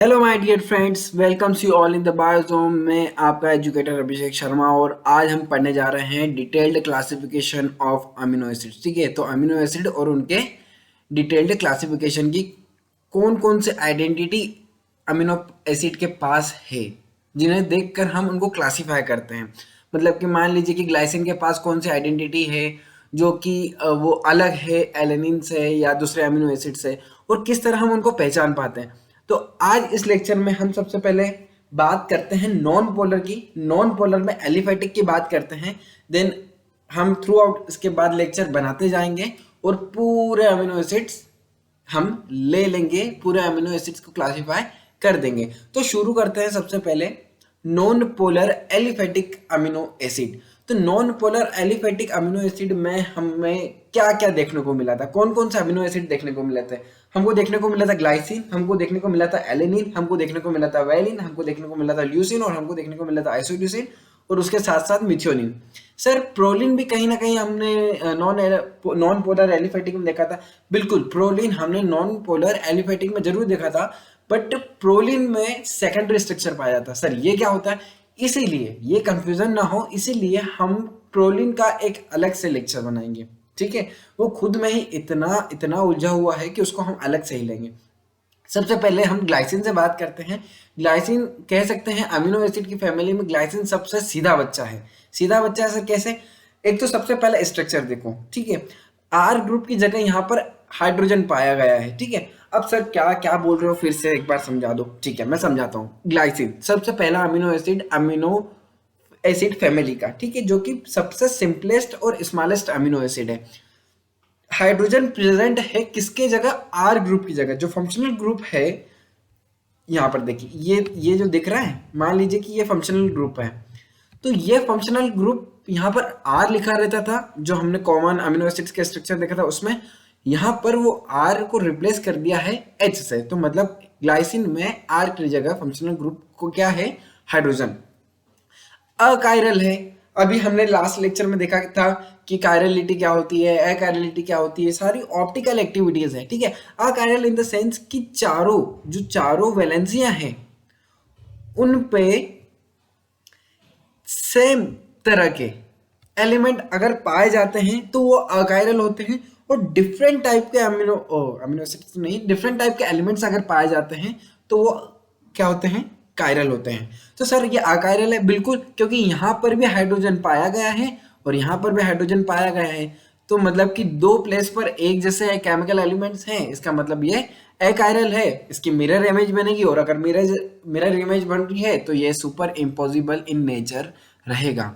Hello my dear friends, welcomes you all in the बायोजोम में आपका एजुकेटर अभिषेक शर्मा। और आज हम पढ़ने जा रहे हैं detailed classification of amino acids. ठीक है, तो अमीनो एसिड और उनके डिटेल्ड क्लासिफिकेशन की कौन कौन से आइडेंटिटी अमीनो एसिड के पास है, जिन्हें देखकर हम उनको क्लासीफाई करते हैं। मतलब कि मान लीजिए कि ग्लाइसिन के पास कौन सी आइडेंटिटी है जो कि वो अलग है एलेनिन से या दूसरे अमीनो एसिड से, और किस तरह हम उनको पहचान पाते हैं। तो आज इस लेक्चर में हम सबसे पहले बात करते हैं नॉन पोलर की। नॉन पोलर में एलिफेटिक की बात करते हैं, देन हम थ्रू आउट इसके बाद लेक्चर बनाते जाएंगे और पूरे अमीनो एसिड्स हम ले लेंगे, पूरे अमीनो एसिड्स को क्लासिफाई कर देंगे। तो शुरू करते हैं सबसे पहले non polar aliphatic amino acid. तो non polar aliphatic amino acid में हमें क्या क्या देखने को मिला था, कौन कौन से अमीनो एसिड देखने को मिले थे। हमको देखने को मिला था ग्लाइसिन, हमको देखने को मिला था एलेनिन, हमको देखने को मिला था वैलिन, हमको देखने को मिला था ल्यूसिन और हमको देखने को मिला था आइसोल्यूसिन और उसके साथ साथ मिथियोनिन। सर प्रोलिन भी कहीं ना कहीं हमने नॉन पोलर एलिफेटिक में देखा था। बिल्कुल, प्रोलिन हमने नॉन पोलर एलिफेटिक में जरूर देखा था, बट प्रोलिन में सेकेंडरी स्ट्रक्चर पाया जाता। सर ये क्या होता है, इसीलिए ये कंफ्यूजन ना हो, इसीलिए हम प्रोलिन का एक अलग से लेक्चर बनाएंगे। ठीक है, वो खुद में ही इतना इतना उलझा हुआ है कि उसको हम अलग से ही लेंगे। सबसे पहले हम ग्लाइसिन से बात करते हैं। ग्लाइसिन कह सकते हैं अमीनो एसिड की फैमिली में ग्लाइसिन सबसे सीधा बच्चा है। सीधा बच्चा है सर कैसे? एक तो सबसे पहले स्ट्रक्चर देखो, ठीक है। आर ग्रुप की जगह यहाँ पर हाइड्रोजन पाया गया है। ठीक है, अब सर क्या क्या बोल रहे हो, फिर से एक बार समझा दो। ठीक है, मैं समझाता हूँ। ग्लाइसिन सबसे पहला amino acid amino acid family का, ठीक है, जो कि सबसे सिंपलेस्ट और स्मॉलेस्ट अमीनो एसिड है। हाइड्रोजन प्रेजेंट है किसके जगह? आर ग्रुप की जगह। जो फंक्शनल ग्रुप है यहाँ पर देखिए, ये जो दिख रहा है, मान लीजिए कि ये फंक्शनल ग्रुप है, तो ये फंक्शनल ग्रुप यहाँ पर आर लिखा रहता था, जो हमने कॉमन अमीनो एसिड्स के स्ट्रक्चर देखा था उसमें। यहाँ पर वो आर को रिप्लेस कर दिया है एच से, तो मतलब ग्लाइसिन में आर की जगह फंक्शनल ग्रुप को क्या है? हाइड्रोजन। अकायरल है। अभी हमने लास्ट लेक्चर में देखा था कि कायरलिटी क्या होती है, अकायरलिटी क्या होती है, सारी ऑप्टिकल एक्टिविटीज है। ठीक है, अकायरल इन द सेंस कि चारों वैलेंसियां हैं उन पे सेम तरह के एलिमेंट अगर पाए जाते हैं तो वो अकायरल होते हैं। और डिफरेंट टाइप के अमीनो एसिड्स नहीं, डिफरेंट टाइप के एलिमेंट्स अगर पाए जाते हैं तो वो क्या होते हैं? कायरल होते हैं। तो सर ये अकायरल है बिल्कुल, क्योंकि यहाँ पर भी हाइड्रोजन पाया गया है और यहाँ पर भी हाइड्रोजन पाया गया है। तो मतलब कि दो प्लेस पर एक जैसे केमिकल एलिमेंट्स हैं, इसका मतलब ये अकायरल है। इसकी मिरर इमेज बनेगी, और अगर मिरर इमेज बन रही है तो ये सुपर इम्पॉसिबल इन नेचर रहेगा।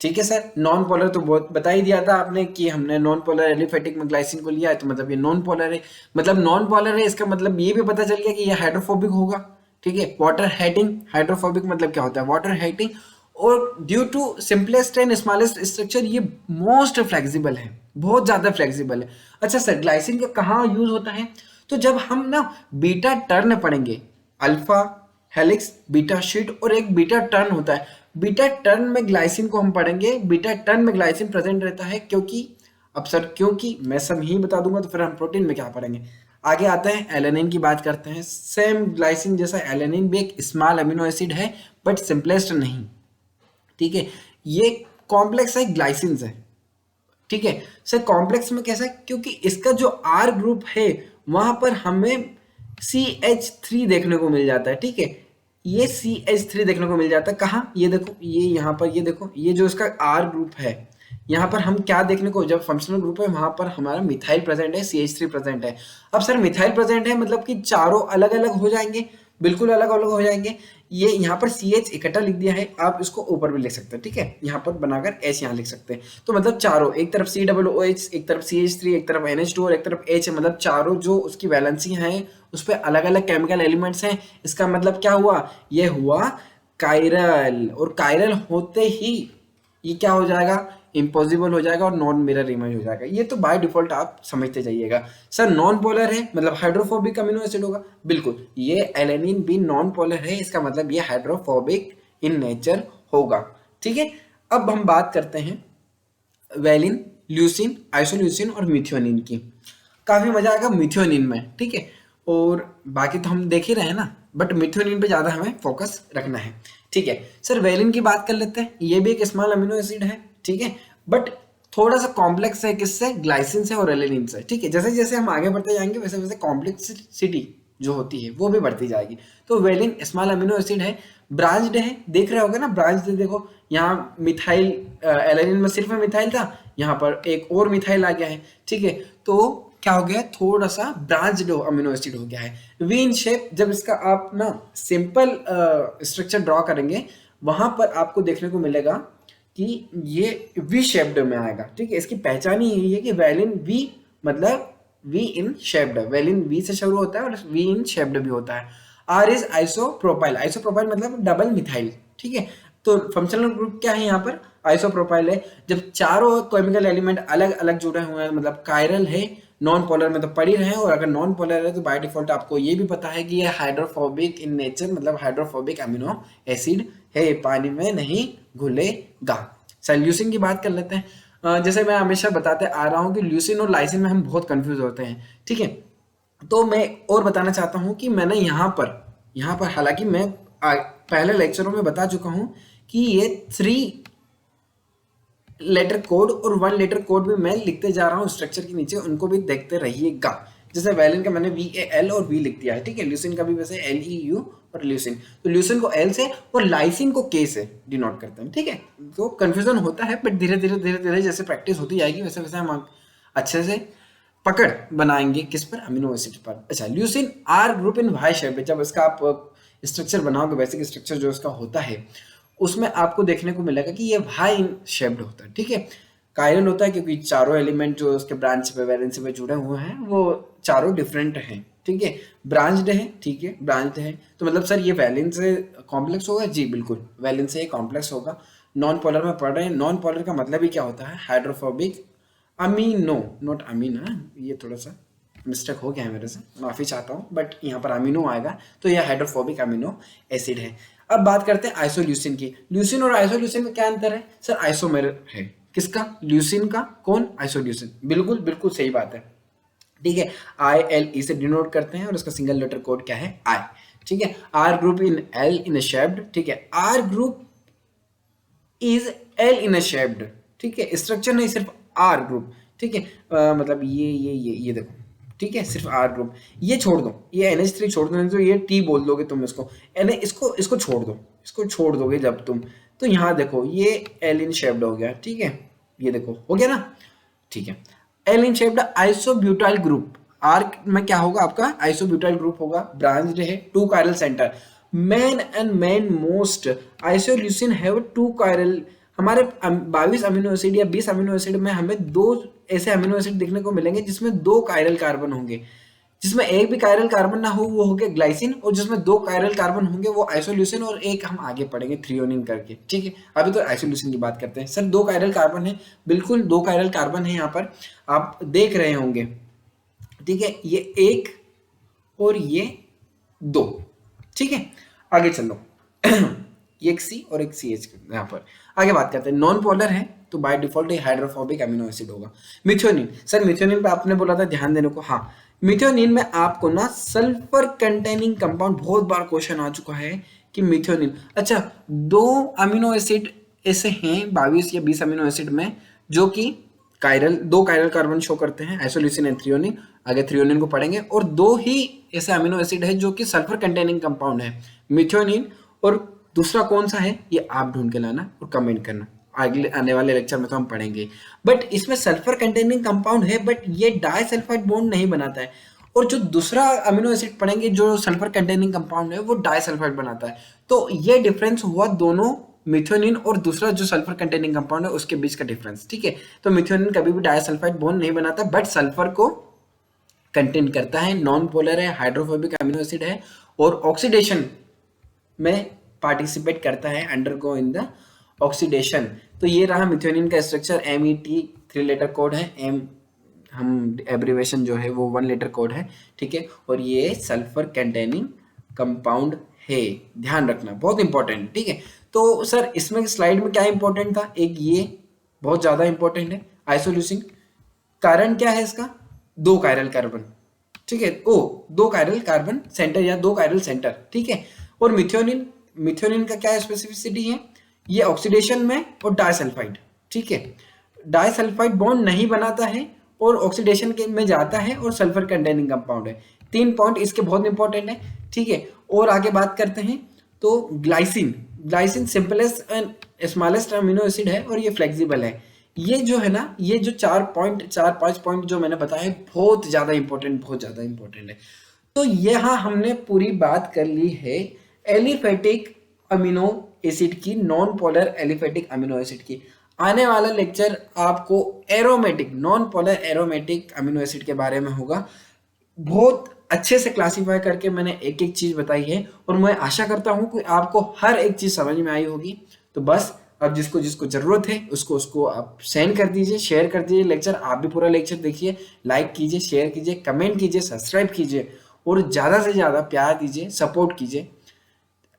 ठीक है सर, नॉन पोलर तो बहुत बता ही दिया था आपने कि हमने नॉन पोलर एलिफेटिक में ग्लाइसिन को लिया है, तो मतलब ये नॉन पोलर है। मतलब नॉन पोलर है, इसका मतलब ये भी पता चल गया कि ये हाइड्रोफोबिक होगा। ठीक है, वाटर हेटिंग, हाइड्रोफोबिक मतलब क्या होता है? Water hating. और due to simplest and smallest structure ये मोस्ट फ्लेक्सिबल है, बहुत ज्यादा फ्लेक्सिबल है। अच्छा सर, ग्लाइसिन का कहाँ यूज होता है? तो जब हम ना बीटा टर्न पढ़ेंगे, अल्फा हेलिक्स, बीटा शीट और एक बीटा टर्न होता है। बीटा टर्न में ग्लाइसिन को हम पढ़ेंगे। बीटा टर्न में ग्लाइसिन प्रेजेंट रहता है क्योंकि, अब सर क्योंकि मैं सब ही बता दूंगा तो फिर हम प्रोटीन में क्या पढ़ेंगे। आगे आते हैं, एलेनिन की बात करते हैं। सेम ग्लाइसिन जैसा एलेनिन भी एक स्मॉल अमीनो एसिड है, बट सिंपलेस्ट नहीं। ठीक है, ये कॉम्प्लेक्स है, ग्लाइसिन है। ठीक है सर, कॉम्प्लेक्स में कैसा? क्योंकि इसका जो आर ग्रुप है वहां पर हमें CH3 देखने को मिल जाता है। ठीक है, ये CH3 देखने को मिल जाता है कहाँ? ये देखो, ये यहाँ पर, ये देखो, ये जो इसका आर ग्रुप है, यहाँ पर हम क्या देखने को, जब फंक्शनल ग्रुप है वहां पर हमारा मिथाइल प्रेजेंट है, CH3 प्रेजेंट है। अब सर मिथाइल प्रेजेंट है मतलब कि चारों अलग अलग हो जाएंगे, बिल्कुल अलग अलग हो जाएंगे। ये यहाँ पर CH इकट्ठा लिख दिया है, आप इसको ऊपर भी लिख सकते हैं। ठीक है, यहाँ पर बनाकर H यहाँ लिख सकते हैं। तो मतलब चारों, एक तरफ COOH, एक तरफ CH3, एक तरफ NH2 और एक तरफ H है। मतलब चारों जो उसकी वैलेंसी हैं उस पर अलग अलग केमिकल एलिमेंट्स हैं। इसका मतलब क्या हुआ? ये हुआ कायरल। और कायरल होते ही ये क्या हो जाएगा? इम्पॉसिबल हो जाएगा और नॉन मिरर इमेज हो जाएगा। ये तो बाय डिफॉल्ट आप समझते जाइएगा। सर नॉन पोलर है मतलब हाइड्रोफोबिक अमीनो एसिड होगा। बिल्कुल, ये एलेनिन भी नॉन पोलर है, इसका मतलब ये हाइड्रोफोबिक इन नेचर होगा। ठीक है, अब हम बात करते हैं वैलिन, ल्यूसिन, आइसोल्यूसिन और मिथियोनिन की। काफी मजा आएगा मिथियोनिन में। ठीक है, और बाकी तो हम देख ही रहे हैं ना, बट मिथ्योनिन पे ज़्यादा हमें फोकस रखना है। ठीक है सर, वेलिन की बात कर लेते हैं। ये भी एक स्मॉल अमीनो एसिड है, ठीक है, बट थोड़ा सा कॉम्प्लेक्स है, किससे, ग्लाइसिन से और एलेनिन से। ठीक है, जैसे जैसे हम आगे बढ़ते जाएंगे वैसे वैसे कॉम्प्लेक्सिटी जो होती है वो भी बढ़ती जाएगी। तो वेलिन स्मॉल अमीनो एसिड है, ब्रांच्ड है, देख रहे होगे ना ब्रांच, देखो यहाँ मिथाइल, एलेनिन में सिर्फ मिथाइल था, यहाँ पर एक और मिथाइल आ गया है। ठीक है, तो क्या हो गया, थोड़ा सा ब्रांच्ड अमीनो एसिड हो गया है। वी इन शेप, जब इसका आप ना सिंपल स्ट्रक्चर ड्रॉ करेंगे वहां पर आपको देखने को मिलेगा कि ये वी शेप्ड में आएगा। ठीक है, इसकी पहचान ही यही है कि वेलिन वी मतलब V in shaped, valine V से शुरू होता है और वी इन शेप्ड भी होता है। आर इज आइसोप्रोपाइल, आइसोप्रोपाइल मतलब डबल मिथाइल। ठीक है, तो फंक्शनल ग्रुप क्या है यहाँ पर, आइसोप्रोपाइल है। जब चारों केमिकल एलिमेंट अलग अलग जुड़े हुए हैं, मतलब कायरल है, नॉन पोलर में तो पढ़ ही रहे हैं, और अगर नॉन पोलर है तो बाय डिफॉल्ट आपको ये भी पता है कि ये हाइड्रोफोबिक इन नेचर, मतलब हाइड्रोफोबिक अमीनो एसिड है, पानी में नहीं घुलेगा। सर ल्यूसिन की बात कर लेते हैं। जैसे मैं हमेशा बताते आ रहा हूँ कि ल्यूसिन और लाइसिन में हम बहुत कंफ्यूज होते हैं। ठीक है, तो मैं और बताना चाहता हूँ कि मैंने यहाँ पर हालांकि मैं पहले लेक्चरों में बता चुका हूँ कि ये 3 लेटर कोड और 1 लेटर कोड भी मैं लिखते जा रहा हूँ स्ट्रक्चर के नीचे, उनको भी देखते रहिएगा। जैसे वेलिन का मैंने VAL और V लिख दिया है। ठीक है, ल्यूसिन का भी वैसे LEU और ल्यूसिन, तो ल्यूसिन को L से और लाइसिन को K से डिनोट करते हैं। ठीक है, तो कंफ्यूजन होता है, बट धीरे धीरे जैसे प्रैक्टिस होती जाएगी वैसे वैसे हम अच्छे से पकड़ बनाएंगे किस पर, अमीनो एसिड पर। अच्छा, leucine R group in Y shape, जब इसका आप स्ट्रक्चर बनाओगे, बेसिक स्ट्रक्चर जो इसका होता है उसमें आपको देखने को मिलेगा कि ये वाई शेप्ड होता है। ठीक है, कायरल होता है क्योंकि चारों एलिमेंट जो उसके ब्रांच पे वैलेंसी पे जुड़े हुए हैं वो चारों डिफरेंट हैं। ठीक है, ब्रांच्ड है, ठीक है, ब्रांच्ड है तो मतलब सर ये वैलेंस से कॉम्प्लेक्स होगा, जी बिल्कुल वैलेंस से कॉम्प्लेक्स होगा। नॉन पोलर में पढ़ रहे हैं, नॉन पोलर का मतलब ही क्या होता है, हाइड्रोफोबिक अमीनो, नॉट अमीन, ये थोड़ा सा मिस्टेक हो गया है मेरे से, माफ़ी चाहता हूँ, बट यहाँ पर अमीनो आएगा तो यह हाइड्रोफोबिक अमीनो एसिड है। अब बात करते हैं आइसोल्यूसिन की। ल्यूसिन और आइसोल्यूसिन में क्या अंतर है सर, आइसोमेर है किसका, ल्यूसिन का, कौन, आइसोल्यूसिन, बिल्कुल बिल्कुल सही बात है। ठीक है, ILE से डिनोट करते हैं और इसका सिंगल लेटर कोड क्या है, I। ठीक है, R ग्रुप इन L इन शेप्ड। ठीक है, R group is L in shaped. ठीक है, स्ट्रक्चर नहीं, सिर्फ R ग्रुप। ठीक है, मतलब ये देखो, ठीक है, सिर्फ R ग्रुप, ये छोड़ दो, ये NH3 छोड़ दो, नहीं तो ये T बोल दोगे तुम इसको, इसको छोड़ दो, इसको छोड़ दोगे जब तुम, तो यहाँ देखो ये L इन शेप्ड हो गया। ठीक है, ये देखो हो गया ना। ठीक है, L इन शेप्ड आइसोब्यूटाइल ग्रुप, R में क्या होगा आपका, आइसोब्यूटाइल ग्रुप होगा, ब्रांच्ड है, 2 chiral centre, main most isoleucine have 2 chiral. हमारे 22 अमीनो एसिड या 20 अमीनो एसिड में हमें 2 ऐसे अमीनो एसिड देखने को मिलेंगे जिसमें 2 कायरल कार्बन होंगे। जिसमें एक भी कायरल कार्बन ना हो वो हो गया ग्लाइसिन, और जिसमें 2 कायरल कार्बन होंगे वो आइसोल्यूसिन, और एक हम आगे पढ़ेंगे थ्रियोनिन करके। ठीक है, अभी तो आइसोल्यूसिन की बात करते हैं। सर 2 कायरल कार्बन है, बिल्कुल 2 कायरल कार्बन है, यहाँ पर आप देख रहे होंगे। ठीक है, ये 1 और ये 2। ठीक है, आगे चलो ये एक C और एक CH यहाँ पर आगे बात करते हैं। नॉन पोलर है तो बाय डिफॉल्ट ये हाइड्रोफोबिक अमीनो एसिड होगा। मिथ्योनिन, सर मिथ्योनिन पे आपने बोला था ध्यान देने को, हाँ मिथ्योनिन में आपको ना सल्फर कंटेनिंग कंपाउंड, बहुत बार क्वेश्चन आ चुका है कि मिथ्योनिन, अच्छा 2 अमीनो एसिड ऐसे हैं 22 या 20 अमीनो एसिड में जो कि कायरल, 2 कायरल कार्बन शो करते हैं, आइसोल्यूसिन एंड थ्रियोनिन, आगे थ्रियोनिन को पढ़ेंगे, और 2 ही ऐसे अमीनो एसिड है जो कि सल्फर कंटेनिंग कंपाउंड है, मिथ्योनिन, और दूसरा कौन सा है ये आप ढूंढ के लाना और कमेंट करना, अगले आने वाले लेक्चर में तो हम पढ़ेंगे। बट इसमें सल्फर कंटेनिंग कंपाउंड है, बट ये डाइसल्फाइड बॉन्ड नहीं बनाता है, और जो दूसरा अमीनो एसिड पढ़ेंगे जो सल्फर कंटेनिंग कंपाउंड है वो डाइसल्फाइड बनाता है। तो ये डिफरेंस हुआ दोनों मिथ्योनिन और दूसरा जो सल्फर कंटेनिंग कंपाउंड है उसके बीच का डिफरेंस। ठीक है, तो मिथ्योनिन कभी भी डाइसल्फाइड बॉन्ड नहीं बनाता, बट सल्फर को कंटेन करता है, नॉन पोलर है, हाइड्रोफोबिक अमीनो एसिड है, और ऑक्सीडेशन में पार्टिसिपेट करता है, अंडरगो इन द ऑक्सीडेशन। तो ये रहा मिथ्योनिन का स्ट्रक्चर, MET 3 लेटर कोड है, M हम एब्रीवेशन जो है वो 1 लेटर कोड है। ठीक है, और ये सल्फर कंटेनिंग कंपाउंड है, ध्यान रखना बहुत इंपॉर्टेंट। ठीक है, तो सर इसमें स्लाइड में क्या इंपॉर्टेंट था, एक ये बहुत ज्यादा इंपॉर्टेंट है आइसोल्यूसिन, कारण क्या है इसका, 2 कायरल कार्बन। ठीक है। ओ, 2 कायरल कार्बन सेंटर या 2 कायरल सेंटर, ठीक है। और मिथ्योनिन, मिथ्योनिन का क्या स्पेसिफिसिटी है, ये ऑक्सीडेशन में और डाइसल्फाइड, ठीक है, डाइसल्फाइड बॉन्ड नहीं बनाता है और ऑक्सीडेशन के में जाता है और सल्फर कंटेनिंग कंपाउंड है। 3 पॉइंट इसके बहुत इंपॉर्टेंट है, ठीक है। और आगे बात करते हैं तो glycine, glycine simplest and smallest amino acid है और ये फ्लेक्सिबल है। ये जो है ना, ये जो 4-5 पॉइंट जो मैंने बताया बहुत ज़्यादा इंपॉर्टेंट, बहुत ज़्यादा इंपॉर्टेंट है। तो यहाँ हमने पूरी बात कर ली है एलिफेटिक अमीनो एसिड की, non polar aliphatic amino acid की। आने वाला लेक्चर आपको aromatic, non polar aromatic amino acid के बारे में होगा। बहुत अच्छे से क्लासिफाई करके मैंने एक एक चीज बताई है और मैं आशा करता हूं कि आपको हर एक चीज समझ में आई होगी। तो बस अब जिसको जिसको जरूरत है उसको उसको आप सेंड कर दीजिए, शेयर कर दीजिए लेक्चर। आप भी पूरा लेक्चर देखिए, लाइक कीजिए, शेयर कीजिए, कमेंट कीजिए, सब्सक्राइब कीजिए और ज़्यादा से ज़्यादा प्यार दीजिए, सपोर्ट कीजिए।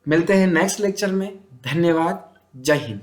मिलते हैं नेक्स्ट लेक्चर में। धन्यवाद। जय हिंद।